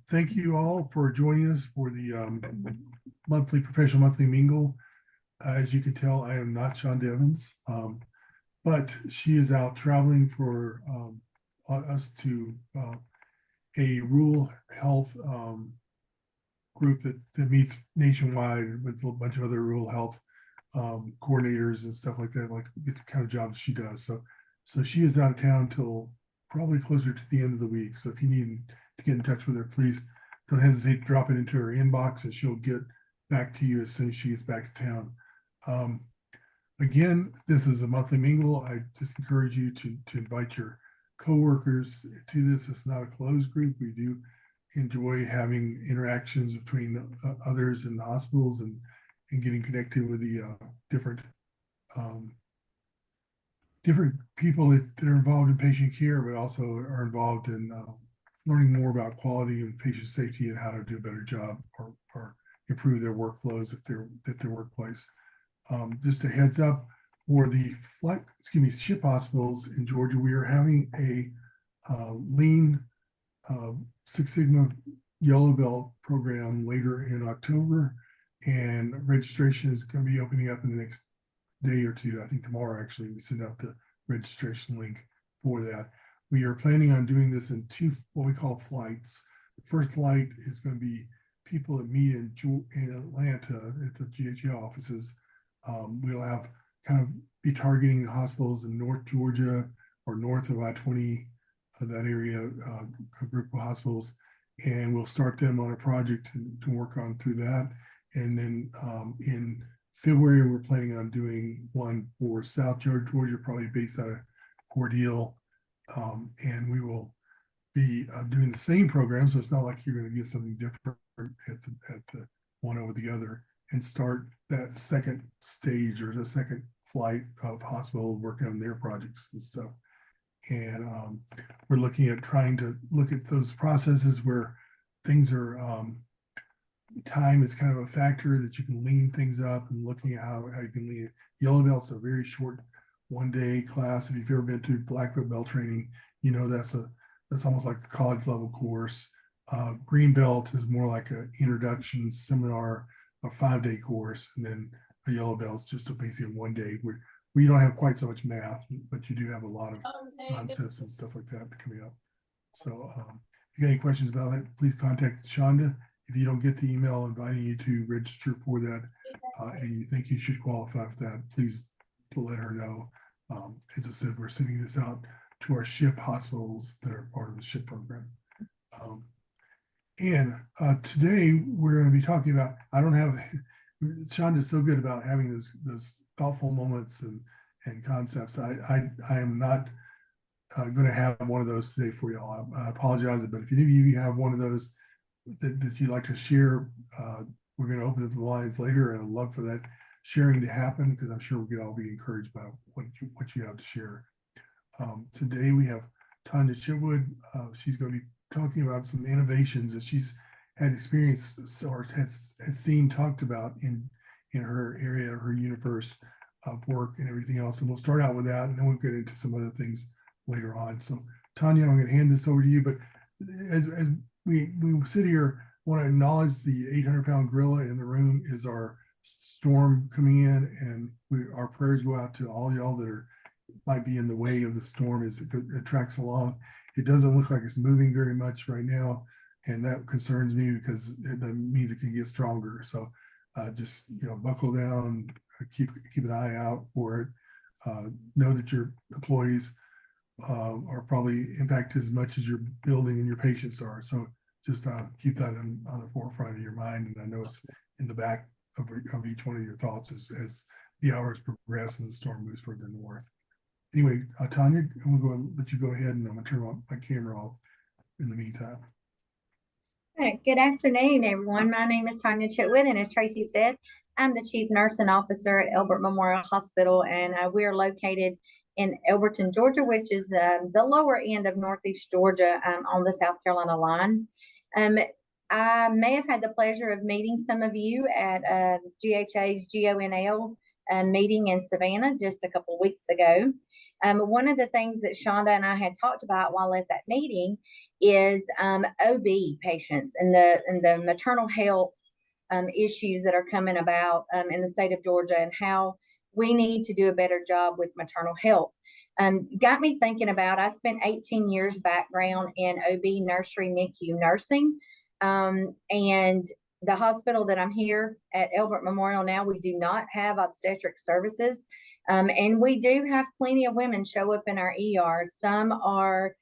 Thank you all for joining us for the professional monthly mingle. As you can tell, I am not Shonda Evans, but she is out traveling for us to a rural health group that meets nationwide with a bunch of other rural health coordinators and stuff like that, like the kind of job she does. So she is out of town till probably closer to the end of the week. So if you need to get in touch with her, please don't hesitate to drop it into her inbox and she'll get back to you as soon as she gets back to town. Again, this is a monthly mingle. I just encourage you to invite your coworkers to this. It's not a closed group. We do enjoy having interactions between others in the hospitals and getting connected with the different people that are involved in patient care, but also are involved in learning more about quality and patient safety and how to do a better job or improve their workflows at their workplace. Just a heads up for the ship hospitals in Georgia, we are having a lean Six Sigma Yellow Belt program later in October, and registration is going to be opening up in the next day or two. I think tomorrow, actually, we send out the registration link for that. We are planning on doing this in what we call flights. The first flight is going to be people that meet in Atlanta at the GHA offices. We'll have kind of be targeting hospitals in North Georgia or north of I-20, that area, a group of hospitals, and we'll start them on a project to work on through that. And then in February, we're planning on doing one for South Georgia, probably based out of Cordele, and we will be doing the same program, so it's not like you're going to get something different at the one over the other, and start that second stage or the second flight of hospital working on their projects and stuff. And we're looking at trying to look at those processes where things are time is kind of a factor that you can lean things up, and looking at how you can lean it. Yellow belt's a very short one-day class. If you've ever been to black belt training, you know that's almost like a college level course. Green belt is more like an introduction seminar, a 5-day course, and then a yellow belt is just basically a 1 day where you don't have quite so much math, but you do have a lot of concepts and stuff like that coming up. So if you got any questions about it, please contact Shonda. If you don't get the email inviting you to register for that and you think you should qualify for that, please let her know. As I said, we're sending this out to our SHIP hospitals that are part of the SHIP program. And today we're going to be talking about, Shonda's so good about having those thoughtful moments and concepts. I am not going to have one of those today for y'all. I apologize, but if any of you have one of those that you'd like to share, we're going to open up the lines later, and I'd love for that sharing to happen, because I'm sure we could all be encouraged by what you have to share. Today we have Tanya Chitwood. She's going to be talking about some innovations that she's had experienced or has seen talked about in her area, her universe of work and everything else. And we'll start out with that, and then we'll get into some other things later on. So Tanya, I'm going to hand this over to you, but as we sit here, I want to acknowledge the 800-pound gorilla in the room is our storm coming in, and our prayers go out to all y'all that might be in the way of the storm as it tracks along. It doesn't look like it's moving very much right now, and that concerns me because that means it can get stronger. So just buckle down, keep an eye out for it. Know that your employees are probably impacted as much as your building and your patients are. So just keep that on the forefront of your mind. And I know it's in the back of each one of your thoughts as the hours progress and the storm moves further north. Anyway, Tanya, I'm going to let you go ahead, and I'm going to turn my camera off in the meantime. All right, good afternoon, everyone. My name is Tanya Chitwood, and as Tracy said, I'm the Chief Nursing Officer at Elbert Memorial Hospital, and we're located in Elberton, Georgia, which is the lower end of Northeast Georgia on the South Carolina line. I may have had the pleasure of meeting some of you at GHA's GONL meeting in Savannah just a couple weeks ago. One of the things that Shonda and I had talked about while at that meeting is OB patients and the maternal health issues that are coming about in the state of Georgia, and how we need to do a better job with maternal health. Got me thinking about, I spent 18 years background in OB, nursery, NICU nursing. And the hospital that I'm here at Elbert Memorial now, we do not have obstetric services. And we do have plenty of women show up in our ER. Some are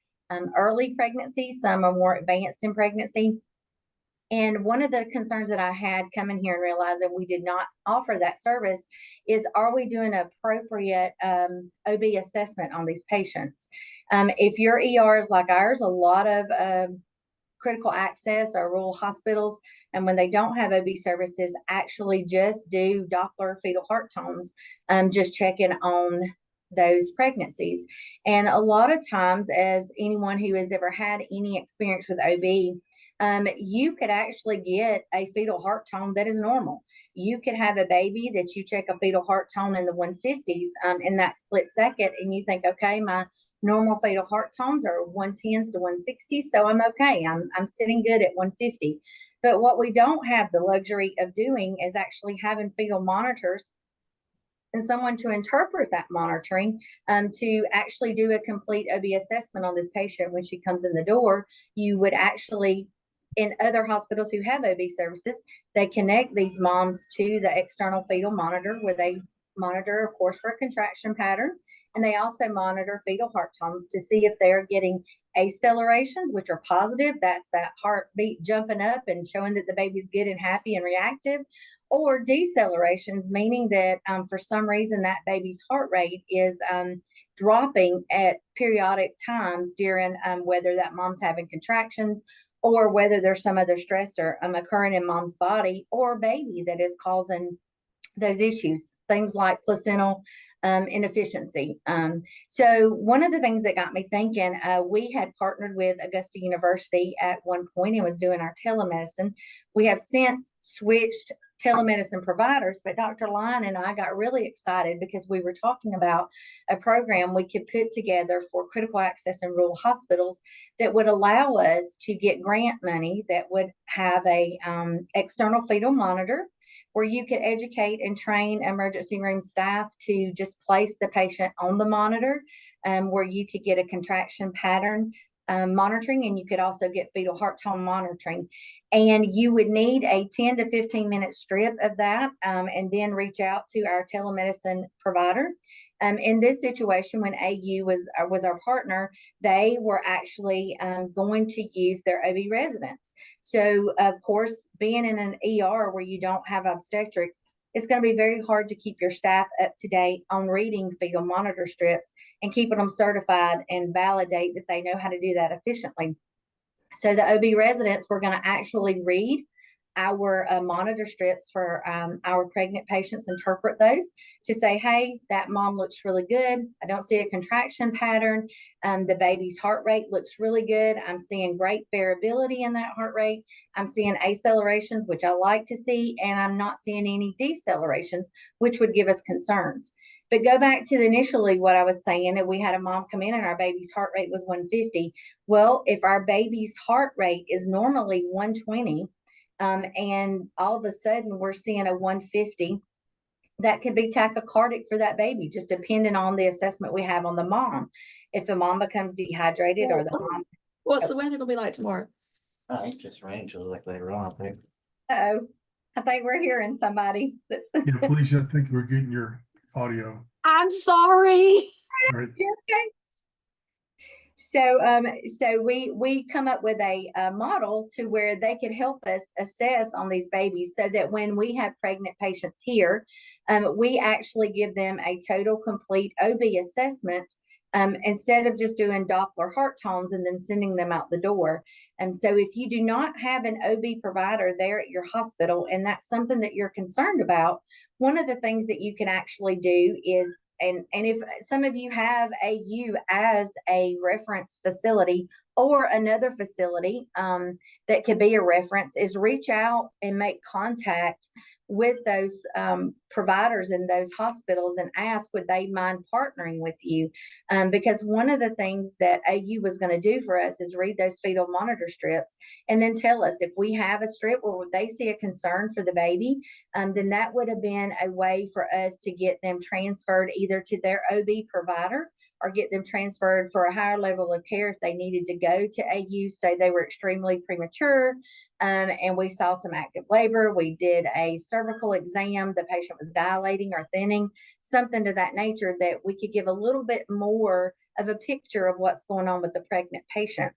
early pregnancy, some are more advanced in pregnancy. And one of the concerns that I had coming here and realizing we did not offer that service is, are we doing appropriate OB assessment on these patients? If your ER is like ours, a lot of critical access or rural hospitals, and when they don't have OB services, actually just do Doppler fetal heart tones, just checking on those pregnancies. And a lot of times, as anyone who has ever had any experience with OB, you could actually get a fetal heart tone that is normal. You could have a baby that you check a fetal heart tone in the 150s in that split second, and you think, okay, my normal fetal heart tones are 110s to 160s, so I'm okay. I'm sitting good at 150. But what we don't have the luxury of doing is actually having fetal monitors and someone to interpret that monitoring, to actually do a complete OB assessment on this patient when she comes in the door. You would actually, in other hospitals who have OB services, they connect these moms to the external fetal monitor, where they monitor, of course, for a contraction pattern. And they also monitor fetal heart tones to see if they're getting accelerations, which are positive. That's that heartbeat jumping up and showing that the baby's good and happy and reactive. Or decelerations, meaning that for some reason that baby's heart rate is dropping at periodic times during whether that mom's having contractions, or whether there's some other stressor occurring in mom's body or baby that is causing those issues, things like placental inefficiency. So one of the things that got me thinking, we had partnered with Augusta University at one point and was doing our telemedicine. We have since switched telemedicine providers, but Dr. Lyon and I got really excited because we were talking about a program we could put together for critical access in rural hospitals that would allow us to get grant money that would have a external fetal monitor, where you could educate and train emergency room staff to just place the patient on the monitor, where you could get a contraction pattern monitoring, and you could also get fetal heart tone monitoring. And you would need a 10 to 15 minute strip of that, and then reach out to our telemedicine provider. In this situation, when AU was our partner, they were actually going to use their OB residents. So, of course, being in an ER where you don't have obstetrics, it's going to be very hard to keep your staff up to date on reading fetal monitor strips and keeping them certified and validate that they know how to do that efficiently. So the OB residents were going to actually read our monitor strips for our pregnant patients, interpret those to say, hey, that mom looks really good. I don't see a contraction pattern. The baby's heart rate looks really good. I'm seeing great variability in that heart rate. I'm seeing accelerations, which I like to see, and I'm not seeing any decelerations, which would give us concerns. But go back to initially what I was saying, and we had a mom come in and our baby's heart rate was 150. Well, if our baby's heart rate is normally 120, and all of a sudden we're seeing a 150, that could be tachycardic for that baby, just depending on the assessment we have on the mom. If the mom becomes dehydrated or the mom. What's the weather gonna be like tomorrow? I think just rain till like later on, I think. Oh, I think we're hearing somebody. That's Yeah, Felicia, I think we're getting your audio. I'm sorry. All right. You're okay. So we come up with a model to where they could help us assess on these babies, so that when we have pregnant patients here, we actually give them a total complete OB assessment, instead of just doing Doppler heart tones and then sending them out the door. And so if you do not have an OB provider there at your hospital, and that's something that you're concerned about, one of the things that you can actually do is, and if some of you have AU as a reference facility or another facility that could be a reference, is reach out and make contact with those providers in those hospitals and ask, would they mind partnering with you? Because one of the things that AU was going to do for us is read those fetal monitor strips and then tell us if we have a strip where they see a concern for the baby, then that would have been a way for us to get them transferred either to their OB provider or get them transferred for a higher level of care if they needed to go to AU, say they were extremely premature, and we saw some active labor. We did a cervical exam. The patient was dilating or thinning, something to that nature that we could give a little bit more of a picture of what's going on with the pregnant patient.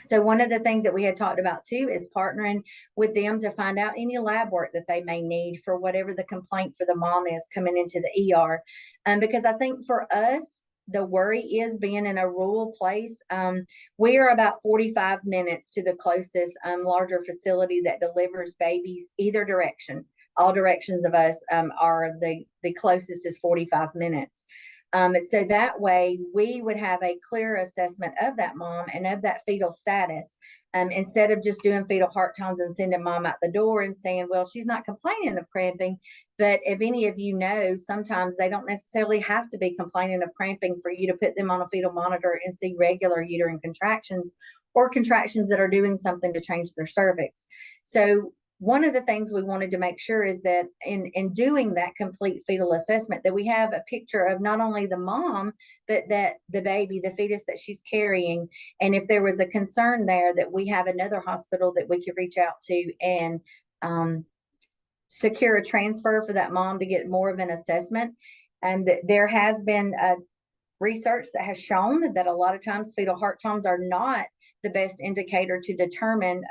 So one of the things that we had talked about too is partnering with them to find out any lab work that they may need for whatever the complaint for the mom is coming into the ER. Because I think for us, the worry is being in a rural place. We are about 45 minutes to the closest larger facility that delivers babies either direction. All directions of us are the closest is 45 minutes. So that way we would have a clear assessment of that mom and of that fetal status. Instead of just doing fetal heart tones and sending mom out the door and saying, well, she's not complaining of cramping. But if any of you know, sometimes they don't necessarily have to be complaining of cramping for you to put them on a fetal monitor and see regular uterine contractions or contractions that are doing something to change their cervix. So one of the things we wanted to make sure is that in doing that complete fetal assessment, that we have a picture of not only the mom, but that the baby, the fetus that she's carrying. And if there was a concern there, that we have another hospital that we could reach out to and secure a transfer for that mom to get more of an assessment. And there has been research that has shown that a lot of times fetal heart tones are not the best indicator to determine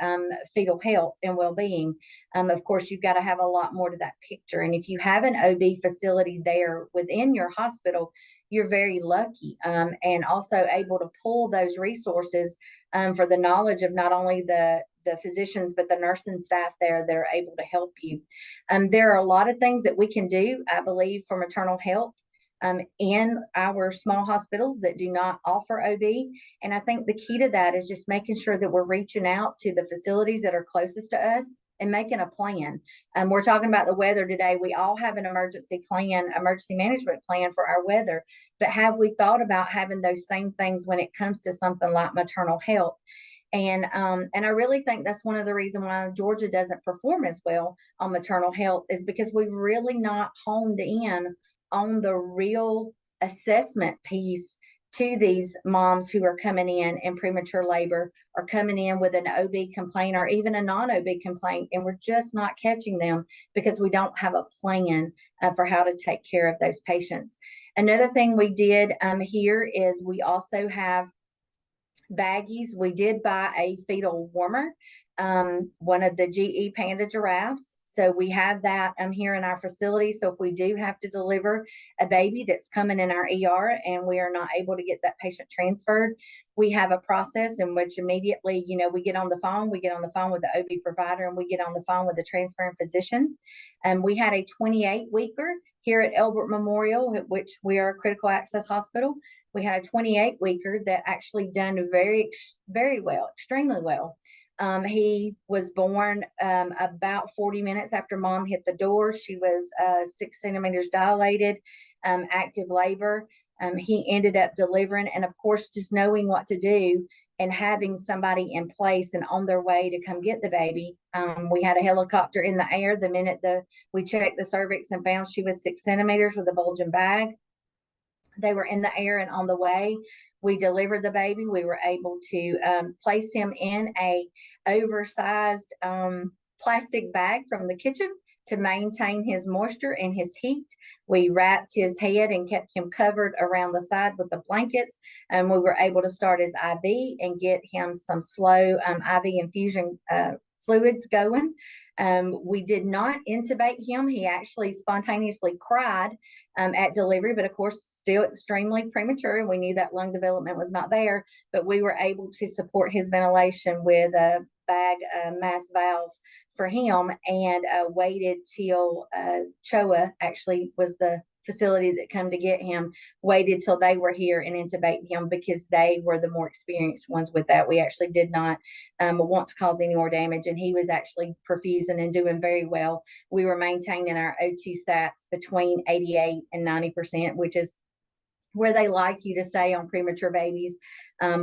fetal health and well-being. Of course, you've got to have a lot more to that picture. And if you have an OB facility there within your hospital, you're very lucky and also able to pull those resources for the knowledge of not only the physicians, but the nursing staff there that are able to help you. There are a lot of things that we can do, I believe, for maternal health in our small hospitals that do not offer OB. And I think the key to that is just making sure that we're reaching out to the facilities that are closest to us and making a plan. We're talking about the weather today. We all have an emergency management plan for our weather, but have we thought about having those same things when it comes to something like maternal health? And I really think that's one of the reasons why Georgia doesn't perform as well on maternal health is because we've really not honed in on the real assessment piece to these moms who are coming in premature labor or coming in with an OB complaint or even a non-OB complaint, and we're just not catching them because we don't have a plan for how to take care of those patients. Another thing we did here is we also have baggies. We did buy a fetal warmer, one of the GE Panda giraffes. So we have that here in our facility. So if we do have to deliver a baby that's coming in our ER and we are not able to get that patient transferred, we have a process in which immediately, we get on the phone with the OB provider and we get on the phone with the transferring physician. We had a 28-weeker here at Elbert Memorial, which we are a critical access hospital. We had a 28-weeker that actually done very, very well, extremely well. He was born about 40 minutes after mom hit the door. She was 6 centimeters dilated, active labor. He ended up delivering, and of course, just knowing what to do and having somebody in place and on their way to come get the baby. We had a helicopter in the air the minute we checked the cervix and found she was 6 centimeters with a bulging bag. They were in the air and on the way. We delivered the baby. We were able to place him in a oversized plastic bag from the kitchen to maintain his moisture and his heat. We wrapped his head and kept him covered around the side with the blankets. And we were able to start his IV and get him some slow IV infusion fluids going. We did not intubate him. He actually spontaneously cried at delivery, but of course, still extremely premature. And we knew that lung development was not there, but we were able to support his ventilation with a bag mass valve for him and waited till CHOA actually was the facility that come to get him waited till they were here and intubated him because they were the more experienced ones with that. We actually did not want to cause any more damage, and he was actually perfusing and doing very well. We were maintaining our O2 sats between 88 and 90%, which is where they like you to stay on premature babies.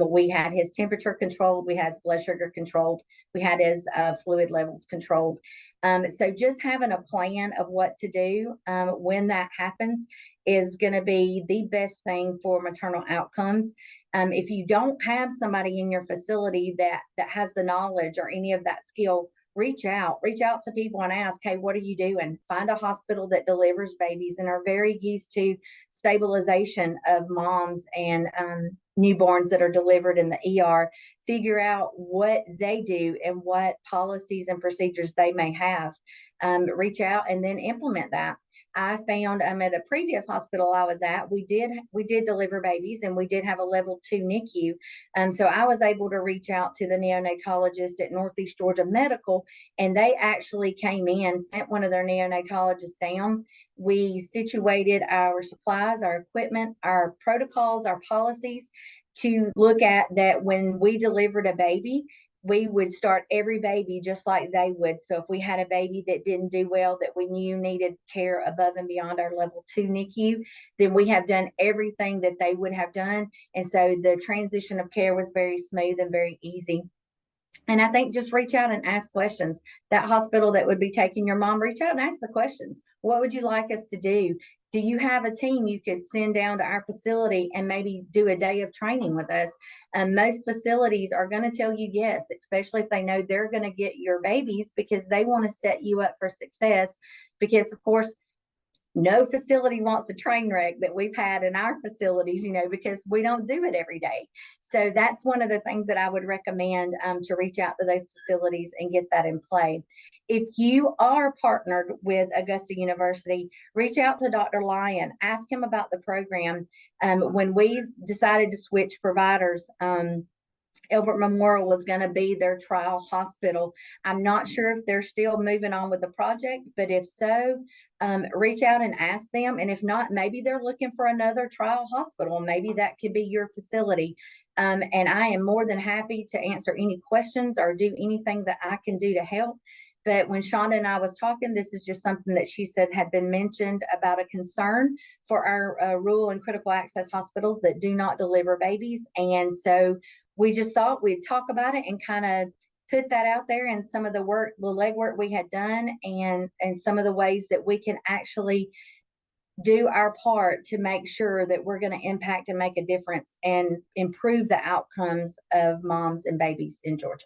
We had his temperature controlled, we had his blood sugar controlled, we had his fluid levels controlled. So just having a plan of what to do when that happens is going to be the best thing for maternal outcomes. If you don't have somebody in your facility that has the knowledge or any of that skill, reach out to people and ask, hey, what are you doing? Find a hospital that delivers babies and are very used to stabilization of moms and newborns that are delivered in the ER. Figure out what they do and what policies and procedures they may have. Reach out and then implement that. I found at a previous hospital I was at, we did deliver babies, and we did have a level 2 NICU. So I was able to reach out to the neonatologist at Northeast Georgia Medical, and they actually came in, sent one of their neonatologists down. We situated our supplies, our equipment, our protocols, our policies to look at that when we delivered a baby, we would start every baby just like they would. So if we had a baby that didn't do well, that we knew needed care above and beyond our level 2 NICU, then we have done everything that they would have done. And so the transition of care was very smooth and very easy. And I think just reach out and ask questions. That hospital that would be taking your mom, reach out and ask the questions. What would you like us to do? Do you have a team you could send down to our facility and maybe do a day of training with us? Most facilities are going to tell you yes, especially if they know they're going to get your babies, because they want to set you up for success. Because, of course, no facility wants a train wreck that we've had in our facilities, because we don't do it every day. So that's one of the things that I would recommend, to reach out to those facilities and get that in play. If you are partnered with Augusta University, reach out to Dr. Lyon, ask him about the program. When we decided to switch providers, Elbert Memorial was going to be their trial hospital. I'm not sure if they're still moving on with the project, but if so, reach out and ask them. And if not, maybe they're looking for another trial hospital. Maybe that could be your facility. And I am more than happy to answer any questions or do anything that I can do to help. But when Shonda and I was talking, this is just something that she said had been mentioned about a concern for our rural and critical access hospitals that do not deliver babies. And so we just thought we'd talk about it and kind of put that out there, and some of the legwork we had done, and some of the ways that we can actually do our part to make sure that we're going to impact and make a difference and improve the outcomes of moms and babies in Georgia.